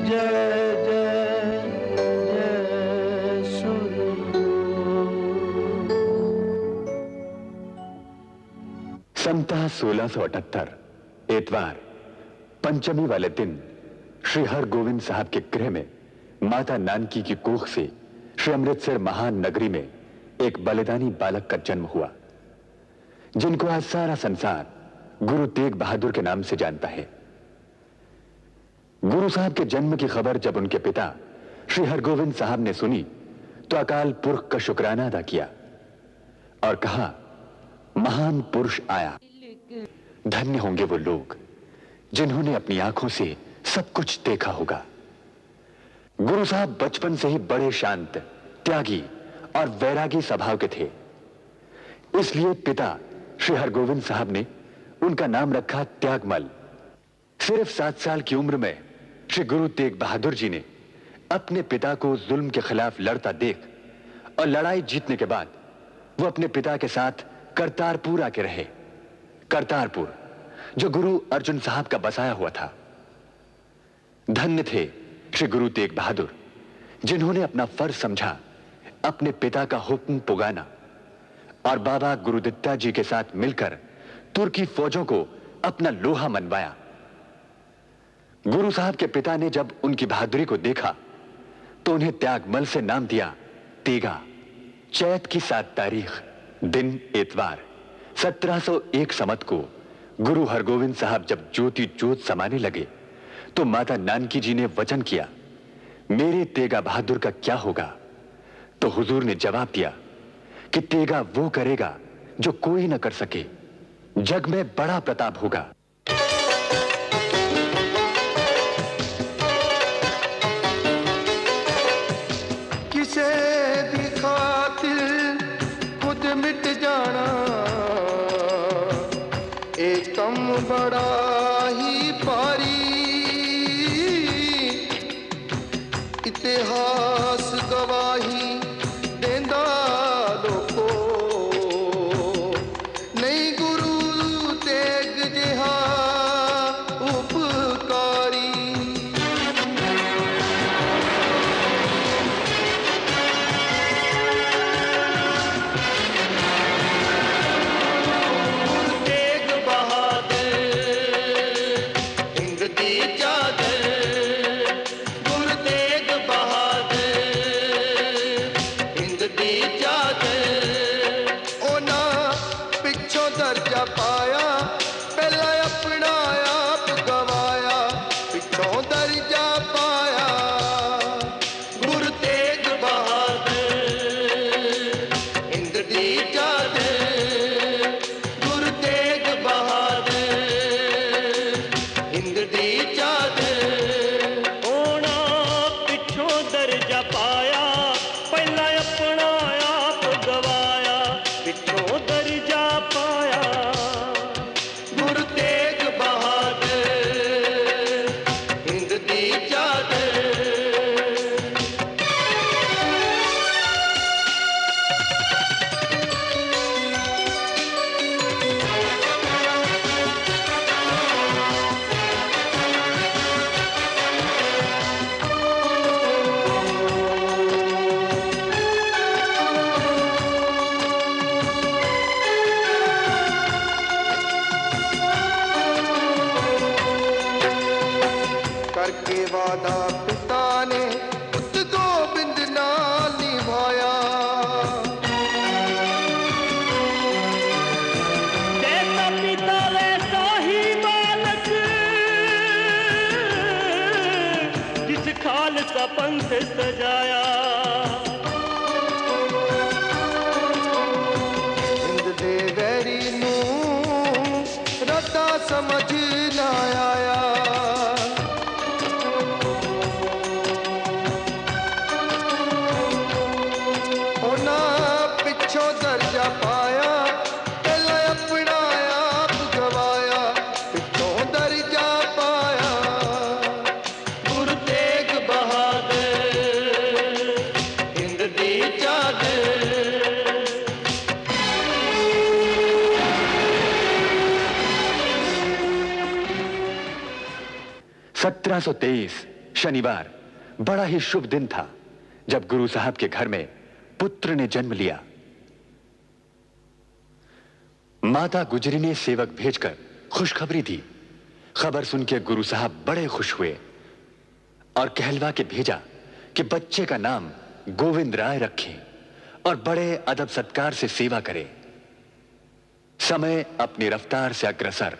जय जय जय सूर्य। समता 1678 एतवार पंचमी वाले दिन श्री हरगोविंद साहब के गृह में माता नानकी की कोख से श्री अमृतसर महान नगरी में एक बलिदानी बालक का जन्म हुआ, जिनको आज सारा संसार गुरु तेग बहादुर के नाम से जानता है। गुरु साहब के जन्म की खबर जब उनके पिता श्री हरगोविंद साहब ने सुनी तो अकाल पुरख का शुक्राना अदा किया और कहा, महान पुरुष आया। धन्य होंगे वो लोग जिन्होंने अपनी आंखों से सब कुछ देखा होगा। गुरु साहब बचपन से ही बड़े शांत, त्यागी और वैरागी स्वभाव के थे। इसलिए पिता श्री हरगोविंद साहब ने उनका नाम रखा त्यागमल। सिर्फ 7 साल की उम्र में श्री गुरु तेग बहादुर जी ने अपने पिता को जुल्म के खिलाफ लड़ता देख और लड़ाई जीतने के बाद वो अपने पिता के साथ करतारपुर आके रहे। करतारपुर जो गुरु अर्जुन साहब का बसाया हुआ था। धन्य थे श्री गुरु तेग बहादुर जिन्होंने अपना फर्ज समझा अपने पिता का हुक्म पुगाना और बाबा गुरुदित्ता जी के साथ मिलकर तुर्की फौजों को अपना लोहा मनवाया। गुरु साहब के पिता ने जब उनकी बहादुरी को देखा तो उन्हें त्यागमल से नाम दिया तेगा। चैत की 7 तारीख दिन एतवार 1701 समत को गुरु हरगोविंद साहब जब ज्योति ज्योत समाने लगे तो माता नानकी जी ने वचन किया, मेरे तेगा बहादुर का क्या होगा? तो हुजूर ने जवाब दिया कि तेगा वो करेगा जो कोई न कर सके, जग में बड़ा प्रताप होगा। किसे भी खातिर खुद मिट जाना एक कम बड़ा ही भारी। इतिहास गवाही देंदा लोको नहीं गुरु तेग जिहा उपकारी। गुरु तेग बहादुर हिंद दी चादर। गुरु तेग बहादुर हिंद दी चादर। ओना पिछों दर्जा पाया पहला अपना आप गवाया। पिछों दर्जा पाया गुरु तेग बहादुर हिंद दी चादर। गुरु तेग बहादुर हिंद दी चादर। होना पिछों दर्जा पाया पहला अपना आप गवाया। पिछों दर्जा पाया गुरु तेग बहादुर हिंद दी चादर। करके वादा पिता ने पुत गोबिंद नाल निभाया। जैसा पिता वैसा ही बालक, जिस खालसा पंथ सजाया। हिंद दे वैरी नू रता समझ ना आया। ओना पिछों दर्जा पाया पहला अपना आप गवाया। पिछों दर्जा पाया गुरु तेग बहादुर हिंद दी चादर। 1723 शनिवार बड़ा ही शुभ दिन था जब गुरु साहब के घर में पुत्र ने जन्म लिया। माता गुजरी ने सेवक भेजकर खुशखबरी दी। खबर सुनकर गुरु साहब बड़े खुश हुए और कहलवा के भेजा कि बच्चे का नाम गोविंद राय रखें और बड़े अदब सत्कार से सेवा करें। समय अपनी रफ्तार से अग्रसर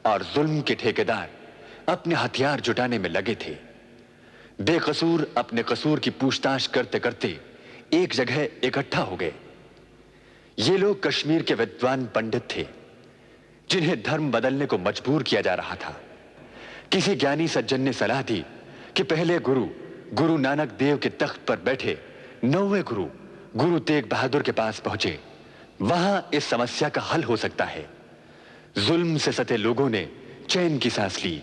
और जुल्म के ठेकेदार अपने हथियार जुटाने में लगे थे। बेकसूर अपने कसूर की पूछताछ करते करते एक जगह इकट्ठा हो गए। ये लोग कश्मीर के विद्वान पंडित थे जिन्हें धर्म बदलने को मजबूर किया जा रहा था। किसी ज्ञानी सज्जन ने सलाह दी कि पहले गुरु नानक देव के तख्त पर बैठे 9वें गुरु तेग बहादुर के पास पहुंचे। वहां इस समस्या का हल हो सकता है। जुल्म से सते लोगों ने चैन की सांस ली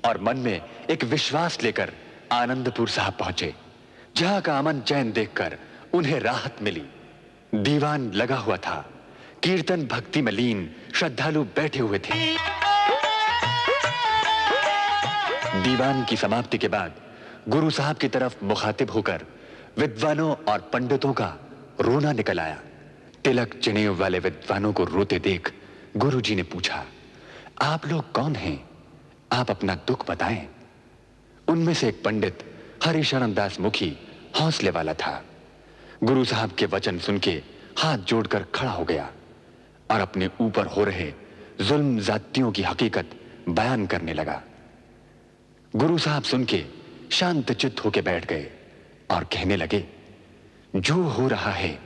और मन में एक विश्वास लेकर आनंदपुर साहब पहुंचे, जहां का अमन चैन देखकर उन्हें राहत मिली। दीवान लगा हुआ था, कीर्तन भक्ति में लीन श्रद्धालु बैठे हुए थे। दीवान की समाप्ति के बाद गुरु साहब की तरफ मुखातिब होकर विद्वानों और पंडितों का रोना निकल आया। तिलक जनेऊ वाले विद्वानों को रोते देख गुरुजी ने पूछा, आप लोग कौन हैं? आप अपना दुख बताएं। उनमें से एक पंडित हरिशरण दास मुखी हौसले वाला था। गुरु साहब के वचन सुन के हाथ जोड़कर खड़ा हो गया और अपने ऊपर हो रहे जुल्म जातियों की हकीकत बयान करने लगा। गुरु साहब सुन के शांत चित्त होके बैठ गए और कहने लगे, जो हो रहा है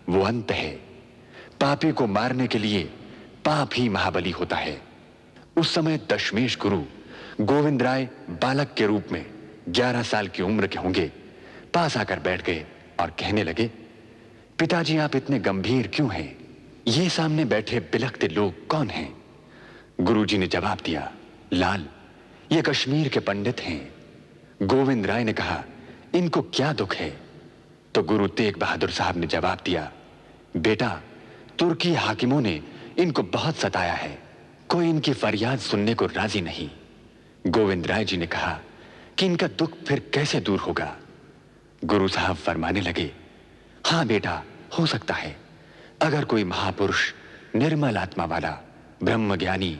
वो अंत है। पापी को मारने के लिए पाप ही महाबली होता है। उस समय दशमेश गुरु गोविंद राय बालक के रूप में 11 साल की उम्र के होंगे पास आकर बैठ गए और कहने लगे, पिताजी आप इतने गंभीर क्यों हैं? ये सामने बैठे बिलखते लोग कौन हैं? गुरुजी ने जवाब दिया, लाल ये कश्मीर के पंडित हैं। गोविंद राय ने कहा, इनको क्या दुख है? तो गुरु तेग बहादुर साहब ने जवाब दिया, बेटा तुर्की हाकिमों ने इनको बहुत सताया है, कोई इनकी फरियाद सुनने को राजी नहीं। गोविंद राय जी ने कहा कि इनका दुख फिर कैसे दूर होगा? गुरु साहब फरमाने लगे, हां बेटा हो सकता है, अगर कोई महापुरुष निर्मल आत्मा वाला ब्रह्मज्ञानी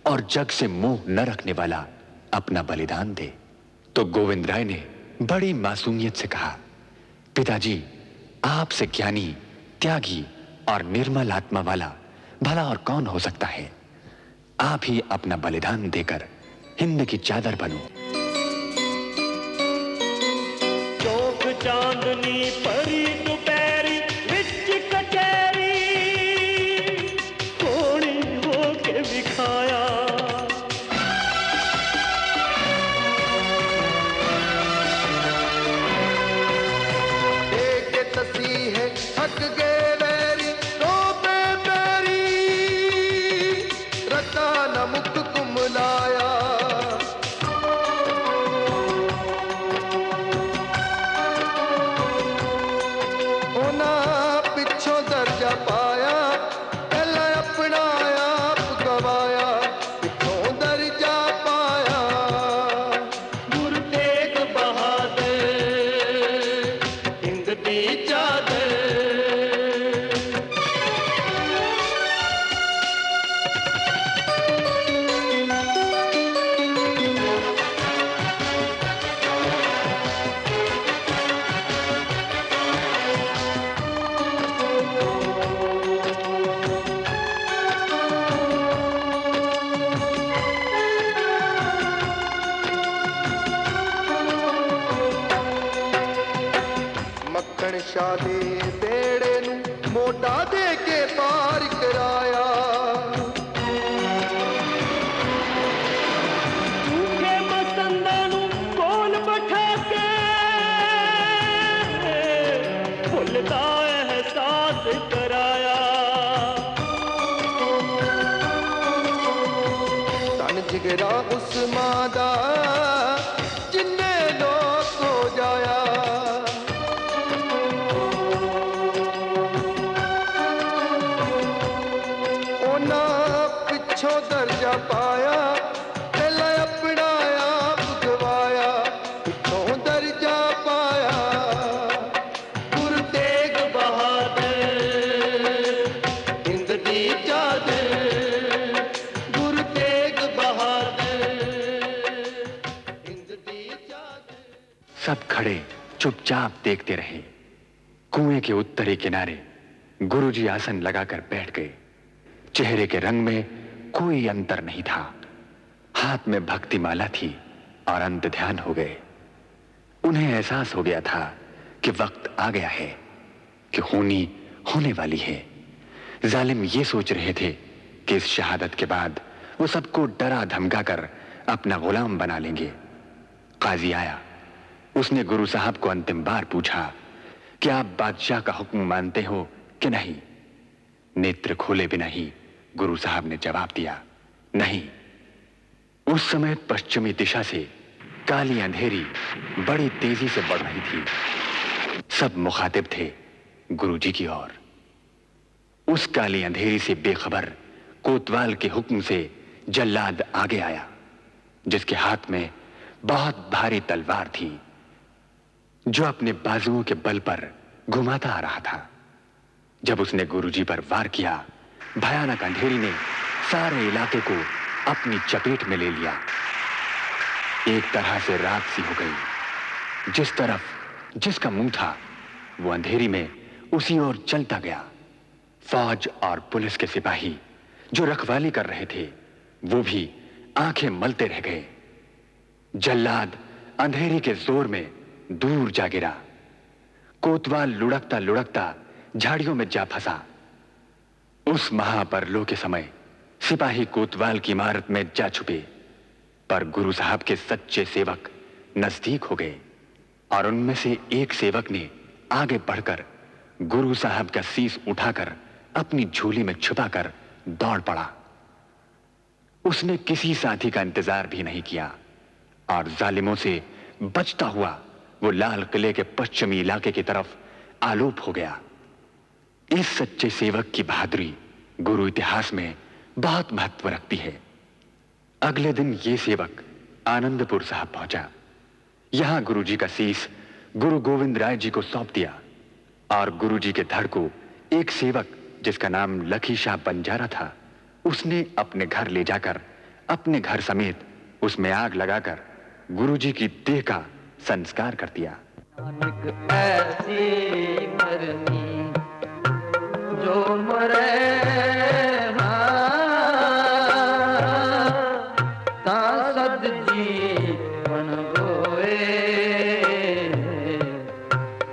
और जग से मोह न रखने वाला अपना बलिदान दे। तो गोविंद राय ने बड़ी मासूमियत से कहा, पिताजी आपसे ज्ञानी त्यागी और निर्मल आत्मा वाला भला और कौन हो सकता है? आप ही अपना बलिदान देकर हिंद की चादर बनो। चौक चांदनी परी दोपहरी विच कचहरी कोणी होके विखाया। एक तसी है थक गए वैरी रोपे पैरी, रता न मुख कुमलाया। होना पिछों दर्जा पाया, पहला अपना आप गवाया, पिछों दर्जा पाया। गुरु तेग बहादुर हिंद दी चादर। मक्खन शाह दे बेड़े नू मोटा दे के पार कराया। झूठे मसंदा नू कोल बैठा के भुलदा एहसास कराया। तन जिगरा उस मां दा जिन्ने लोग हो जाया। ओना पिछों दर्जा पाया, पहला अपना आप गवाया, पिछों सब खड़े चुपचाप देखते रहे। कुएं के उत्तरी किनारे गुरुजी आसन लगाकर बैठ गए। चेहरे के रंग में कोई अंतर नहीं था। हाथ में भक्ति माला थी और अंत ध्यान हो गए। उन्हें एहसास हो गया था कि वक्त आ गया है, कि खूनी होने वाली है। जालिम ये सोच रहे थे कि इस शहादत के बाद वो सबको डरा धमकाकर अपना गुलाम बना लेंगे। काजी आया। उसने गुरु साहब को अंतिम बार पूछा कि आप बादशाह का हुक्म मानते हो कि नहीं। नेत्र खोले बिना ही गुरु साहब ने जवाब दिया, नहीं। उस समय पश्चिमी दिशा से काली अंधेरी बड़ी तेजी से बढ़ रही थी। सब मुखातिब थे गुरुजी की ओर। उस काली अंधेरी से बेखबर कोतवाल के हुक्म से जल्लाद आगे आया, जिसके हाथ में बहुत भारी तलवार थी, जो अपने बाजुओं के बल पर घुमाता आ रहा था। जब उसने गुरुजी पर वार किया, भयानक अंधेरी ने सारे इलाके को अपनी चपेट में ले लिया। एक तरह से रात सी हो गई। जिस तरफ जिसका मुंह था वो अंधेरी में उसी ओर चलता गया। फौज और पुलिस के सिपाही जो रखवाली कर रहे थे वो भी आंखें मलते रह गए। जल्लाद अंधेरी के जोर में दूर जा गिरा। कोतवाल लुढ़कता लुढ़कता झाड़ियों में जा फंसा। उस महापरलो के समय सिपाही कोतवाल की इमारत में जा छुपे, पर गुरु साहब के सच्चे सेवक नजदीक हो गए और उनमें से एक सेवक ने आगे बढ़कर गुरु साहब का शीश उठाकर अपनी झोली में छुपाकर दौड़ पड़ा। उसने किसी साथी का इंतजार भी नहीं किया और जालिमों से बचता हुआ वो लाल किले के पश्चिमी इलाके की तरफ आलोप हो गया। इस सच्चे सेवक की बहादुरी गुरु इतिहास में बहुत महत्व रखती है। अगले दिन ये सेवक आनंदपुर साहब पहुंचा। यहां गुरुजी का शीश गुरु गोविंद राय जी को सौंप दिया और गुरुजी के धड़ को एक सेवक जिसका नाम लखी शाह बंजारा था, उसने अपने घर ले जाकर अपने घर समेत उसमें आग लगाकर गुरुजी की देह का संस्कार कर दिया। नानक ऐसी मरनी जो मरे ता सद जीवन होए,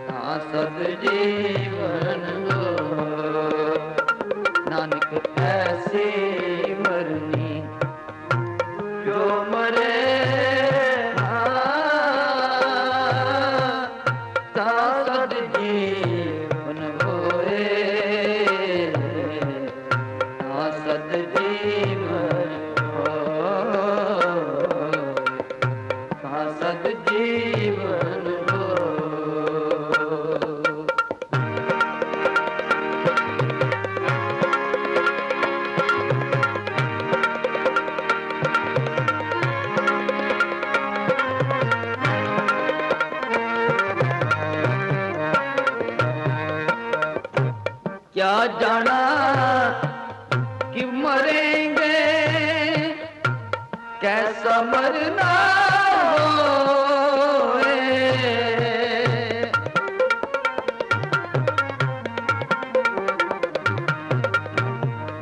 ता सद जीवन होए। नानक ऐसी मरनी जो मरे क्या जाना कि मरेंगे, कैसा मरना होए।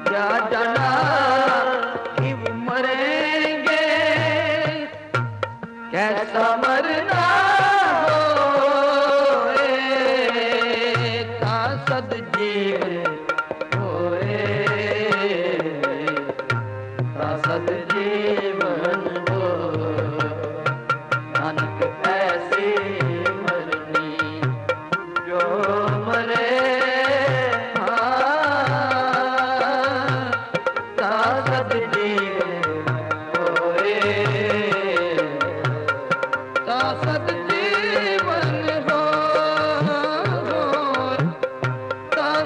क्या जाना कि मरेंगे, कैसा मरना सद जीवन होए, सद जीवन हो। नानक ऐसी मरनी जो मरे सद जीवन होए,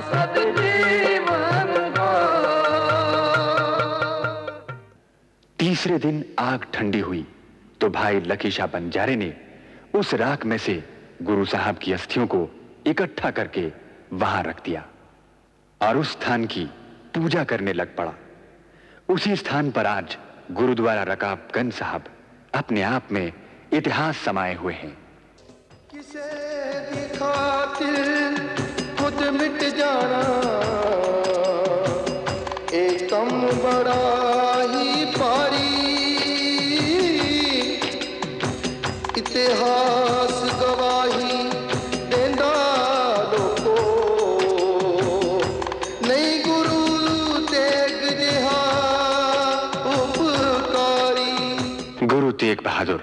सद जीवन हो। तीसरे दिन आग ठंडी हुई तो भाई लकी शाह बंजारे ने उस राख में से गुरु साहब की अस्थियों को इकट्ठा करके वहां रख दिया और उस स्थान की पूजा करने लग पड़ा। उसी स्थान पर आज गुरुद्वारा रकाबगंज साहब अपने आप में इतिहास समाये हुए हैं। से खातिर खुद मिट जाना एक कम बड़ा ही पारी इतिहास गवाही देंदा लोको नहीं गुरु तेग जिहा उपकारी। गुरु तेग बहादुर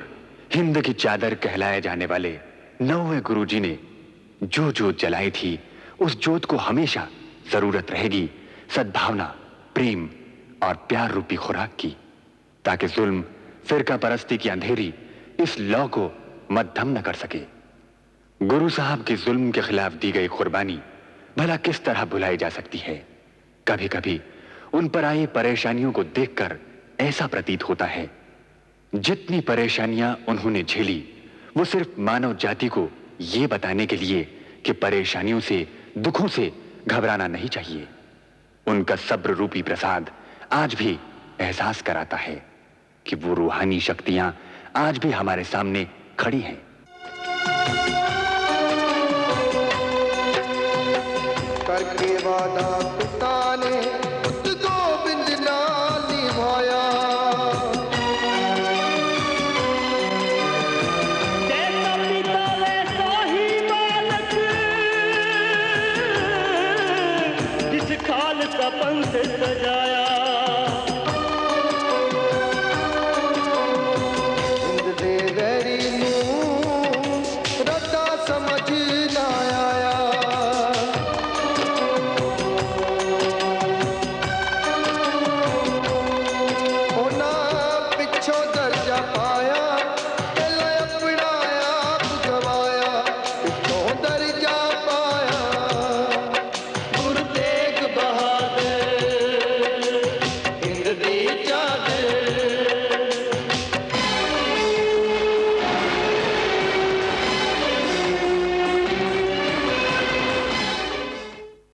हिंद की चादर कहलाए जाने वाले 9वें गुरुजी ने जो जोत जलाई थी उस जोत को हमेशा जरूरत रहेगी सद्भावना, प्रेम और प्यार रूपी खुराक की, ताकि जुल्म, फिरका परस्ती की अंधेरी इस लौ को मध्यम न कर सके। गुरु साहब के जुल्म के खिलाफ दी गई कुर्बानी भला किस तरह भुलाई जा सकती है। कभी कभी उन पर आई परेशानियों को देखकर ऐसा प्रतीत होता है जितनी परेशानियां उन्होंने झेली वो सिर्फ मानव जाति को ये बताने के लिए कि परेशानियों से, दुखों से घबराना नहीं चाहिए। उनका सब्र रूपी प्रसाद आज भी एहसास कराता है कि वो रूहानी शक्तियां आज भी हमारे सामने खड़ी हैं। करके वादा